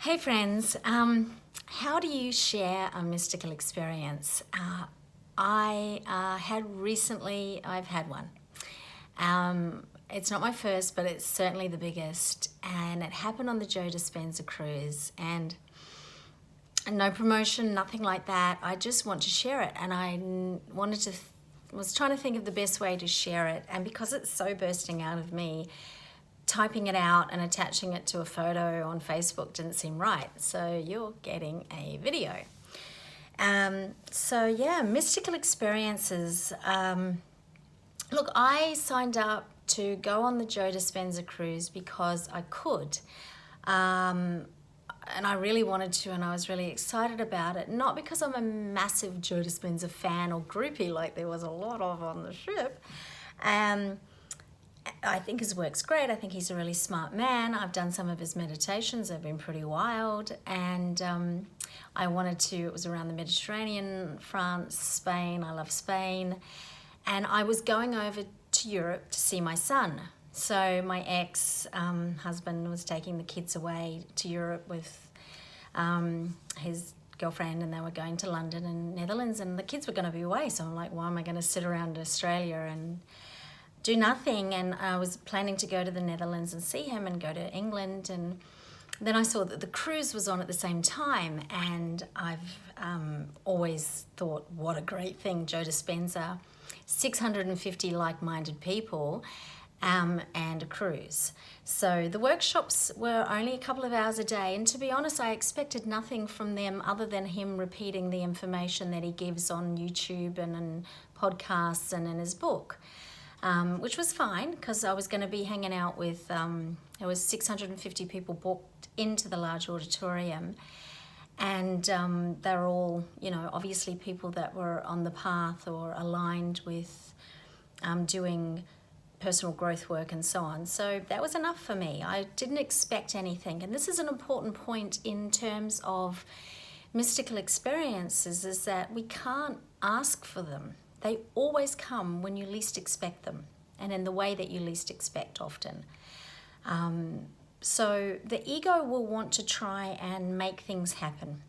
Hey friends, how do you share a mystical experience? I've had one. It's not my first, but it's certainly the biggest, and it happened on the Joe Dispenza cruise, and no promotion, nothing like that. I just want to share it, and was trying to think of the best way to share it, and because it's so bursting out of me, typing it out and attaching it to a photo on Facebook didn't seem right. So you're getting a video. Mystical experiences. Look, I signed up to go on the Joe Dispenza cruise because I could. And I really wanted to, and I was really excited about it. Not because I'm a massive Joe Dispenza fan or groupie like there was a lot of on the ship. I think his work's great. I think he's a really smart man. I've done some of his meditations. They've been pretty wild. And it was around the Mediterranean, France, Spain. I love Spain. And I was going over to Europe to see my son. So my ex-husband was taking the kids away to Europe with his girlfriend, and they were going to London and Netherlands, and the kids were going to be away. So I'm like, why am I going to sit around Australia and do nothing? And I was planning to go to the Netherlands and see him and go to England, and then I saw that the cruise was on at the same time, and I've always thought, what a great thing, Joe Dispenza, 650 like-minded people, and a cruise. So the workshops were only a couple of hours a day, and to be honest, I expected nothing from them other than him repeating the information that he gives on YouTube and in podcasts and in his book. Which was fine because I was going to be hanging out with, there was 650 people booked into the large auditorium, and they're all, obviously people that were on the path or aligned with doing personal growth work and so on. So that was enough for me. I didn't expect anything, and this is an important point in terms of mystical experiences, is that we can't ask for them. They always come when you least expect them, and in the way that you least expect often. So the ego will want to try and make things happen.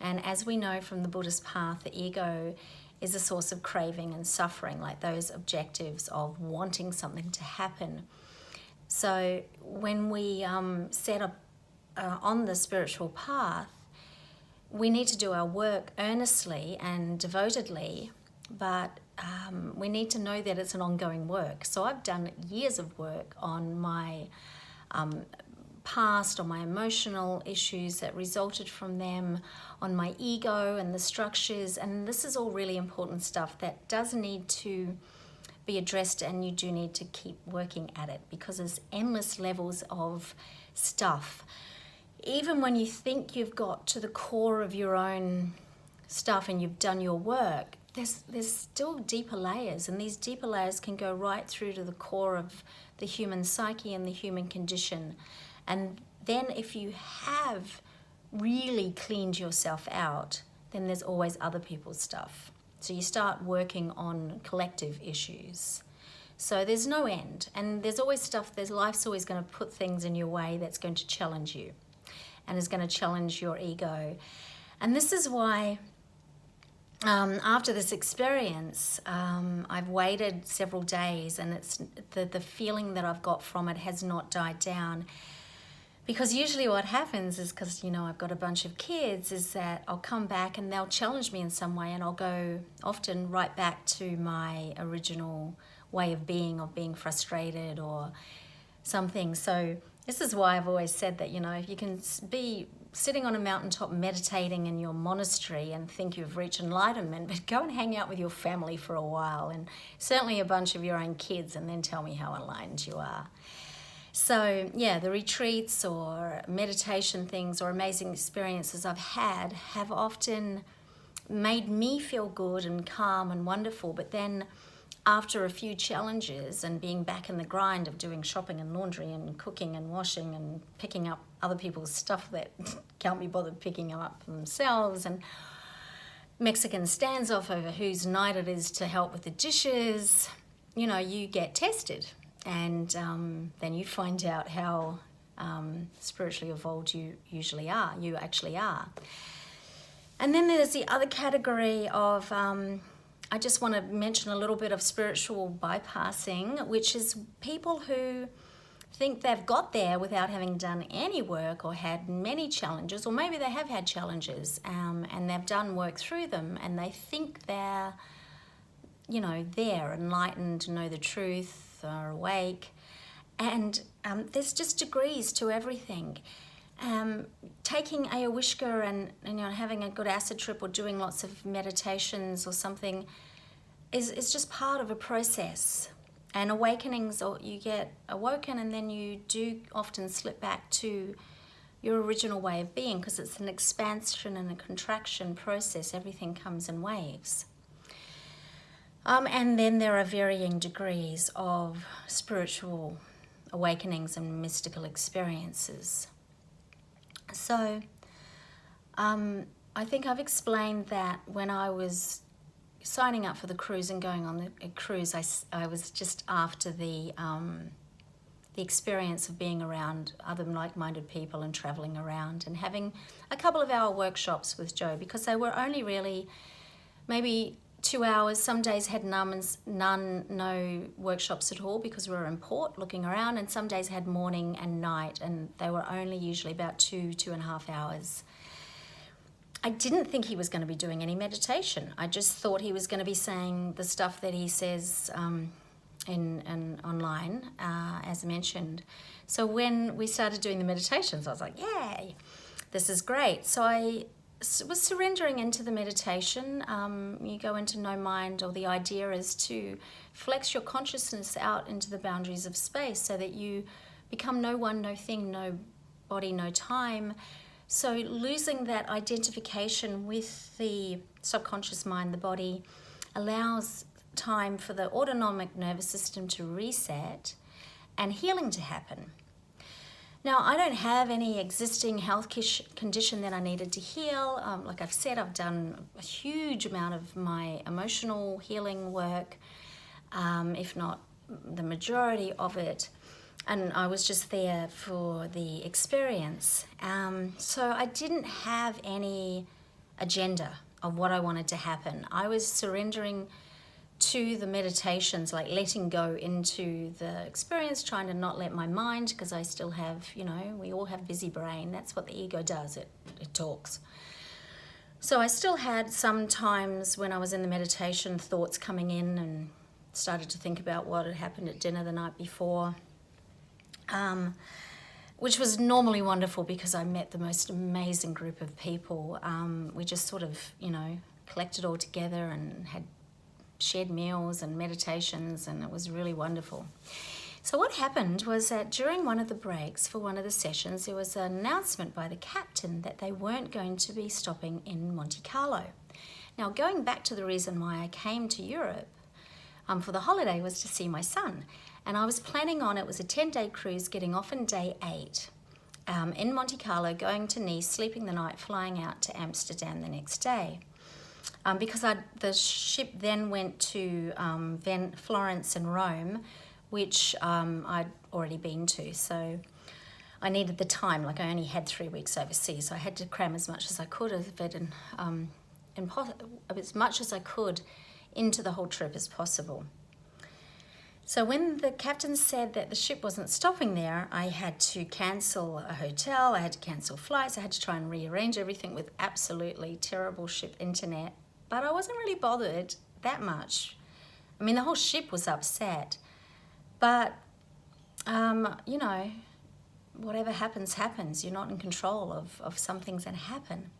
And as we know from the Buddhist path, the ego is a source of craving and suffering, like those objectives of wanting something to happen. So when we set up on the spiritual path, we need to do our work earnestly and devotedly, but we need to know that it's an ongoing work. So I've done years of work on my past, on my emotional issues that resulted from them, on my ego and the structures, and this is all really important stuff that does need to be addressed, and you do need to keep working at it because there's endless levels of stuff. Even when you think you've got to the core of your own stuff and you've done your work, there's still deeper layers, and these deeper layers can go right through to the core of the human psyche and the human condition. And then if you have really cleaned yourself out, then there's always other people's stuff. So you start working on collective issues. So there's no end, and there's always stuff, life's always going to put things in your way that's going to challenge you and is going to challenge your ego. And this is why after this experience, I've waited several days, and it's the feeling that I've got from it has not died down. Because usually what happens is, because I've got a bunch of kids, is that I'll come back and they'll challenge me in some way, and I'll go often right back to my original way of being frustrated or something. So this is why I've always said that, if you can be sitting on a mountaintop meditating in your monastery and think you've reached enlightenment, but go and hang out with your family for a while, and certainly a bunch of your own kids, and then tell me how enlightened you are. So yeah, the retreats or meditation things or amazing experiences I've had have often made me feel good and calm and wonderful, but then after a few challenges and being back in the grind of doing shopping and laundry and cooking and washing and picking up other people's stuff that can't be bothered picking up themselves, and Mexican standoff over whose night it is to help with the dishes, you get tested, and then you find out how spiritually evolved you actually are. And then there's the other category of, I just want to mention a little bit of spiritual bypassing, which is people who think they've got there without having done any work or had many challenges, or maybe they have had challenges and they've done work through them, and they think they're, they're enlightened, know the truth, are awake. And there's just degrees to everything. Taking ayahuasca and having a good acid trip or doing lots of meditations or something is just part of a process. And awakenings, or you get awoken and then you do often slip back to your original way of being, because it's an expansion and a contraction process. Everything comes in waves. And then there are varying degrees of spiritual awakenings and mystical experiences. So I think I've explained that when I was signing up for the cruise and going on the cruise, I was just after the experience of being around other like-minded people and traveling around and having a couple of hour workshops with Joe, because they were only really maybe 2 hours. Some days had no workshops at all because we were in port looking around, and some days had morning and night, and they were only usually about 2.5 hours. I didn't think he was going to be doing any meditation. I just thought he was going to be saying the stuff that he says in online, as mentioned. So when we started doing the meditations, I was like, yay, this is great. So I was surrendering into the meditation. You go into no mind, or the idea is to flex your consciousness out into the boundaries of space so that you become no one, no thing, no body, no time. So losing that identification with the subconscious mind, the body, allows time for the autonomic nervous system to reset and healing to happen. Now, I don't have any existing health condition that I needed to heal. Like I've said, I've done a huge amount of my emotional healing work, if not the majority of it. And I was just there for the experience. So I didn't have any agenda of what I wanted to happen. I was surrendering to the meditations, like letting go into the experience, trying to not let my mind, because I still have, we all have busy brain. That's what the ego does, it talks. So I still had some times when I was in the meditation, thoughts coming in, and started to think about what had happened at dinner the night before. Which was normally wonderful because I met the most amazing group of people. We just sort of, collected all together and had shared meals and meditations, and it was really wonderful. So what happened was that during one of the breaks for one of the sessions, there was an announcement by the captain that they weren't going to be stopping in Monte Carlo. Now, going back to the reason why I came to Europe for the holiday was to see my son. And I was planning on, it was a 10-day cruise, getting off on day 8 in Monte Carlo, going to Nice, sleeping the night, flying out to Amsterdam the next day. Because the ship then went to Florence and Rome, which I'd already been to. So I needed the time, like I only had 3 weeks overseas. So I had to cram as much as I could of it, and as much as I could into the whole trip as possible. So when the captain said that the ship wasn't stopping there, I had to cancel a hotel, I had to cancel flights, I had to try and rearrange everything with absolutely terrible ship internet. But I wasn't really bothered that much. I mean, the whole ship was upset. But, whatever happens, happens. You're not in control of some things that happen.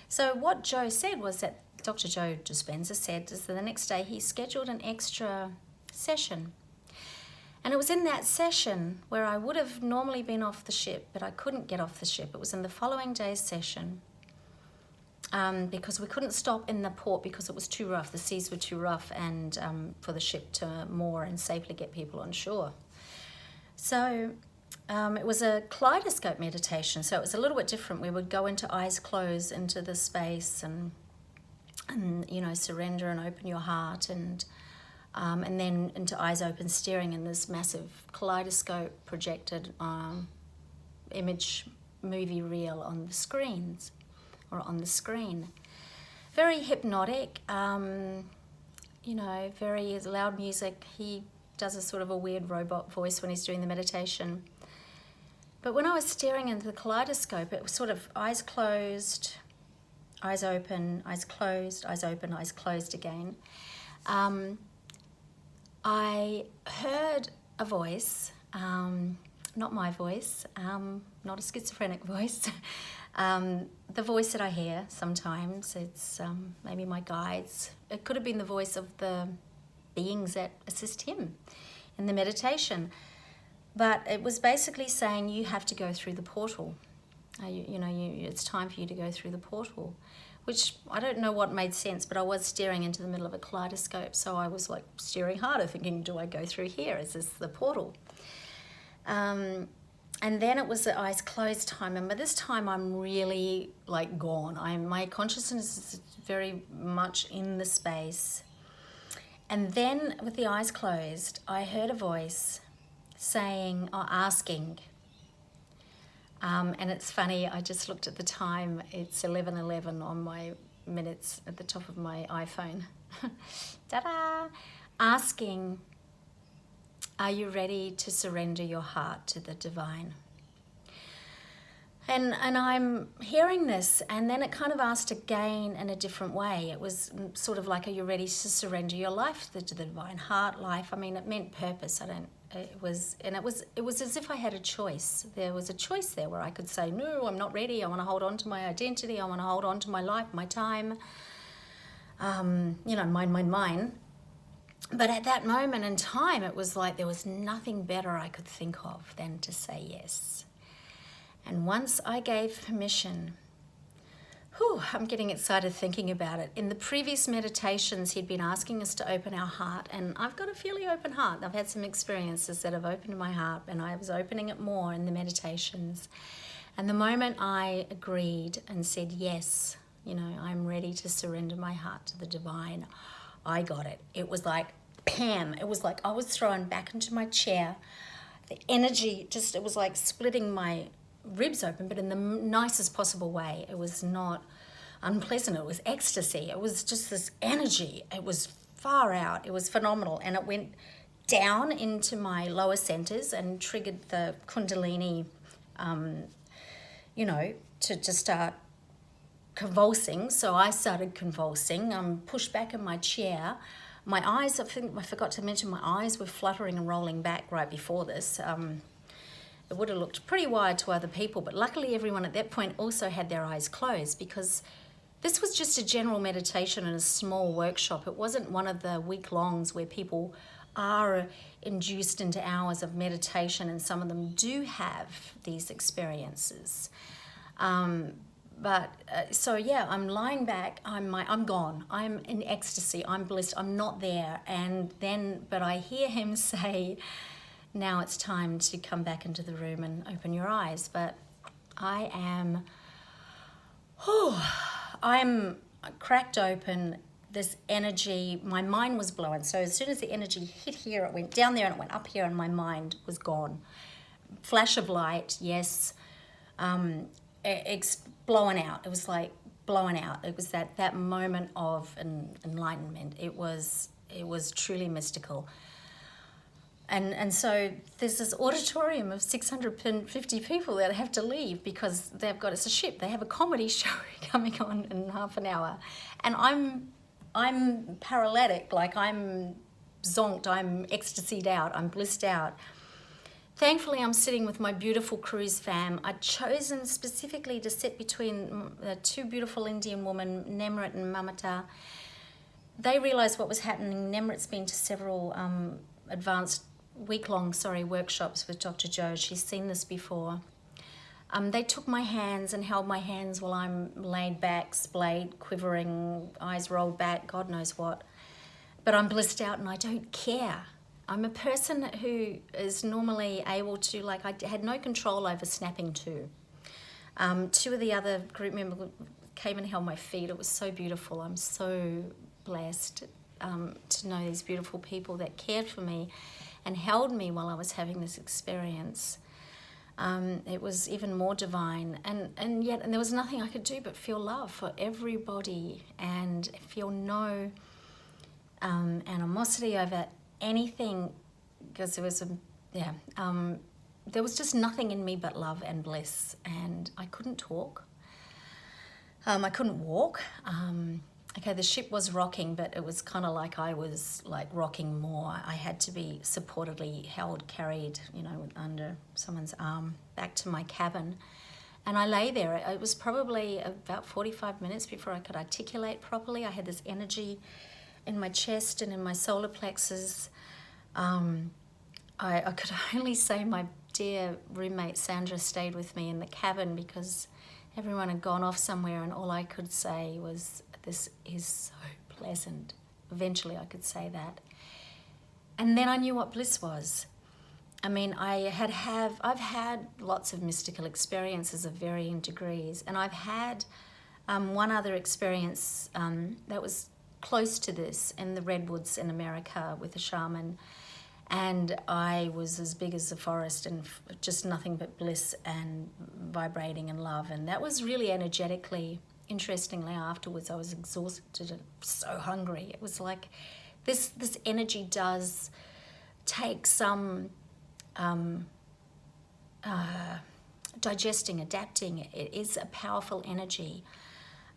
So what Joe said was that, Dr Joe Dispenza said, is that the next day he scheduled an extra session. And it was in that session where I would have normally been off the ship, but I couldn't get off the ship. It was in the following day's session because we couldn't stop in the port because it was too rough. The seas were too rough and for the ship to moor and safely get people on shore. So it was a kaleidoscope meditation, so it was a little bit different. We would go into eyes closed into the space and surrender and open your heart, and then into eyes open, staring in this massive kaleidoscope projected image movie reel on the screens or on the screen. Very hypnotic, you know, very loud music. He does a sort of a weird robot voice when he's doing the meditation. But when I was staring into the kaleidoscope, it was sort of eyes closed, eyes open, eyes closed, eyes open, eyes closed again. I heard a voice, not my voice, not a schizophrenic voice. The voice that I hear sometimes, it's maybe my guides. It could have been the voice of the beings that assist him in the meditation. But it was basically saying you have to go through the portal. It's time for you to go through the portal, which I don't know what made sense, but I was staring into the middle of a kaleidoscope, so I was like staring harder, thinking, do I go through here? Is this the portal? And then it was the eyes closed time, and by this time I'm really like gone. My consciousness is very much in the space. And then with the eyes closed, I heard a voice saying or asking, and it's funny, I just looked at the time, it's 11:11 on my minutes at the top of my iPhone. Ta-da! Asking, are you ready to surrender your heart to the divine? And I'm hearing this, and then it kind of asked again in a different way. It was sort of like, are you ready to surrender your life to the divine? Heart, life, I mean, it meant purpose. It was as if I had a choice. There was a choice there where I could say, no, I'm not ready. I want to hold on to my identity. I want to hold on to my life, my time. Mine. But at that moment in time, it was like there was nothing better I could think of than to say yes. And once I gave permission, I'm getting excited thinking about it. In the previous meditations, he'd been asking us to open our heart, and I've got a fairly open heart. I've had some experiences that have opened my heart, and I was opening it more in the meditations. And the moment I agreed and said, yes, I'm ready to surrender my heart to the divine, I got it. It was like, bam. It was like I was thrown back into my chair. The energy it was like splitting my ribs open, but in the nicest possible way. It was not unpleasant. It was ecstasy. It was just this energy. It was far out. It was phenomenal. And it went down into my lower centers and triggered the Kundalini, to start convulsing. So I started convulsing, pushed back in my chair. My eyes, I think I forgot to mention, my eyes were fluttering and rolling back right before this. It would have looked pretty wide to other people, but luckily everyone at that point also had their eyes closed, because this was just a general meditation in a small workshop. It wasn't one of the week-longs where people are induced into hours of meditation, and some of them do have these experiences. I'm lying back, I'm gone, I'm in ecstasy, I'm blissed, I'm not there. But I hear him say, now it's time to come back into the room and open your eyes. But I'm cracked open, this energy, my mind was blown. So as soon as the energy hit here, it went down there and it went up here, and my mind was gone. Flash of light, yes, it's blown out. It was like blown out. It was that moment of enlightenment. It was truly mystical. And so there's this auditorium of 650 people that have to leave because it's a ship. They have a comedy show coming on in half an hour. And I'm paralytic, like I'm zonked, I'm ecstasied out, I'm blissed out. Thankfully, I'm sitting with my beautiful cruise fam. I'd chosen specifically to sit between two beautiful Indian women, Nemrit and Mamata. They realised what was happening. Nemrit's been to several advanced week-long workshops with Dr. Joe. She's seen this before. They took my hands and held my hands while I'm laid back, splayed, quivering, eyes rolled back, God knows what. But I'm blissed out and I don't care. I'm a person who is normally able to, I had no control over snapping to. Two of the other group members came and held my feet. It was so beautiful. I'm so blessed to know these beautiful people that cared for me and held me while I was having this experience. It was even more divine, and yet there was nothing I could do but feel love for everybody and feel no animosity over anything, because there was just nothing in me but love and bliss. And I couldn't talk. I couldn't walk. Okay, the ship was rocking, but it was kind of like I was like rocking more. I had to be supportedly held, carried, under someone's arm back to my cabin. And I lay there. It was probably about 45 minutes before I could articulate properly. I had this energy in my chest and in my solar plexus. I could only say my dear roommate Sandra stayed with me in the cabin because everyone had gone off somewhere, and all I could say was, "This is so pleasant." Eventually I could say that. And then I knew what bliss was. I mean, I've had lots of mystical experiences of varying degrees, and I've had one other experience that was close to this in the redwoods in America with a shaman. And I was as big as the forest and just nothing but bliss and vibrating and love. And that was really energetically, interestingly, afterwards I was exhausted and so hungry. It was like this energy does take some digesting, adapting. It is a powerful energy.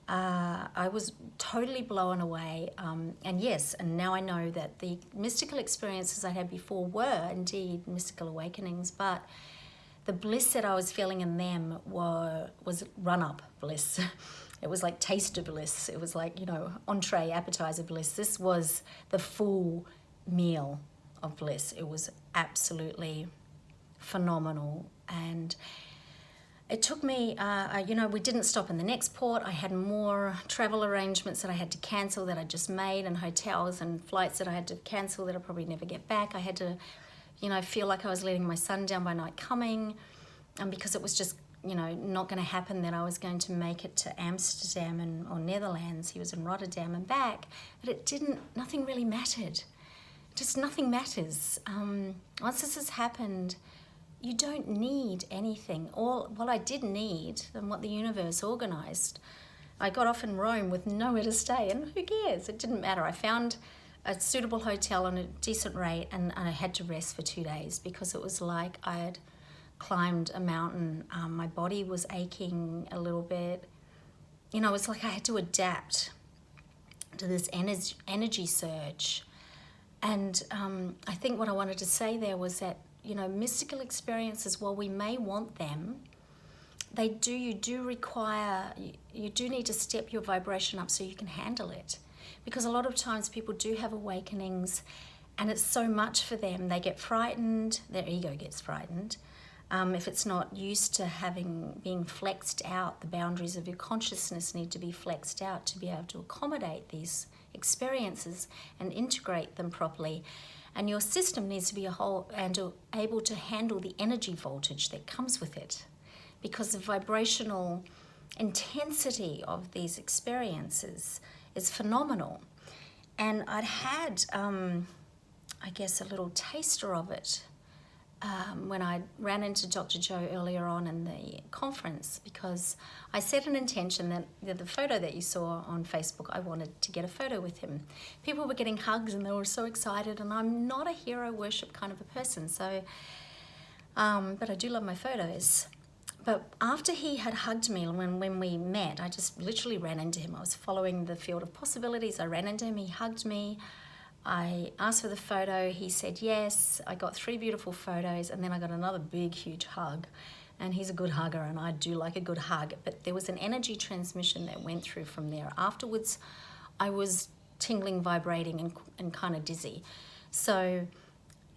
I was totally blown away, and yes, and now I know that the mystical experiences I had before were indeed mystical awakenings, but the bliss that I was feeling in them was run-up bliss. It was like taster bliss. It was like, entree, appetizer bliss. This was the full meal of bliss. It was absolutely phenomenal. And it took me, we didn't stop in the next port. I had more travel arrangements that I had to cancel that I just made, and hotels and flights that I had to cancel that I'll probably never get back. I had to, feel like I was letting my son down by not coming, because it was just, not going to happen that I was going to make it to Amsterdam or Netherlands. He was in Rotterdam and back, but nothing really mattered. Just nothing matters. Once this has happened, you don't need anything. What I did need, and what the universe organized, I got off in Rome with nowhere to stay, and who cares? It didn't matter. I found a suitable hotel on a decent rate, and I had to rest for 2 days because it was like I had climbed a mountain. My body was aching a little bit. It's like I had to adapt to this energy surge. And I think what I wanted to say there was that, mystical experiences, while we may want them, you do need to step your vibration up so you can handle it. Because a lot of times people do have awakenings and it's so much for them. They get frightened, their ego gets frightened. If it's not used to being flexed out, the boundaries of your consciousness need to be flexed out to be able to accommodate these experiences and integrate them properly. And your system needs to be able to handle the energy voltage that comes with it, because the vibrational intensity of these experiences is phenomenal. And I'd had, I guess, a little taster of it when I ran into Dr. Joe earlier on in the conference, because I set an intention that the photo that you saw on Facebook, I wanted to get a photo with him. People were getting hugs and they were so excited, and I'm not a hero worship kind of a person, so but I do love my photos. But after he had hugged me, when we met, I just literally ran into him. I was following the field of possibilities. I ran into him, he hugged me. I asked for the photo, he said yes. I got 3 beautiful photos, and then I got another big, huge hug. And he's a good hugger, and I do like a good hug. But there was an energy transmission that went through from there. Afterwards, I was tingling, vibrating, and kind of dizzy. So,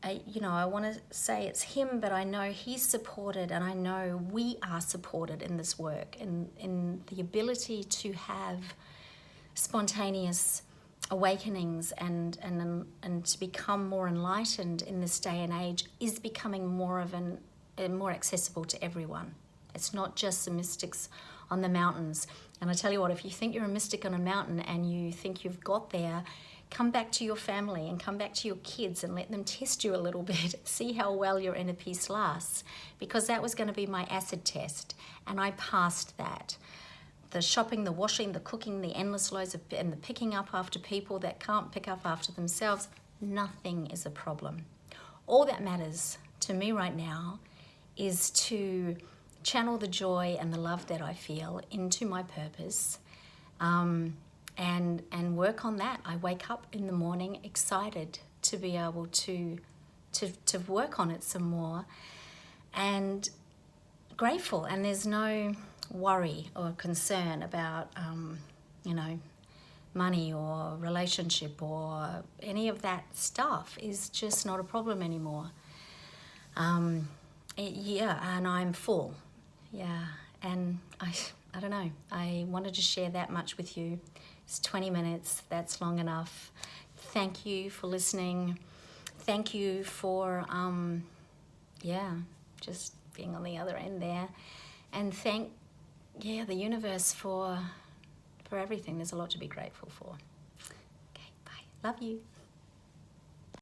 I want to say it's him, but I know he's supported, and I know we are supported in this work, in the ability to have spontaneous awakenings and to become more enlightened in this day and age is becoming more accessible to everyone. It's not just the mystics on the mountains. And I tell you what, if you think you're a mystic on a mountain and you think you've got there, come back to your family and come back to your kids and let them test you a little bit, see how well your inner peace lasts, because that was going to be my acid test, and I passed that. The shopping, the washing, the cooking, the endless loads of, and the picking up after people that can't pick up after themselves, nothing is a problem. All that matters to me right now is to channel the joy and the love that I feel into my purpose, and work on that. I wake up in the morning excited to be able to work on it some more, and grateful, and there's no worry or concern about money or relationship or any of that stuff is just not a problem anymore. And I'm full. Yeah, and I don't know, I wanted to share that much with you. It's 20 minutes, that's long enough. Thank you for listening. Thank you for, just being on the other end there. And thank, the universe for everything. There's a lot to be grateful for. Okay, bye. Love you.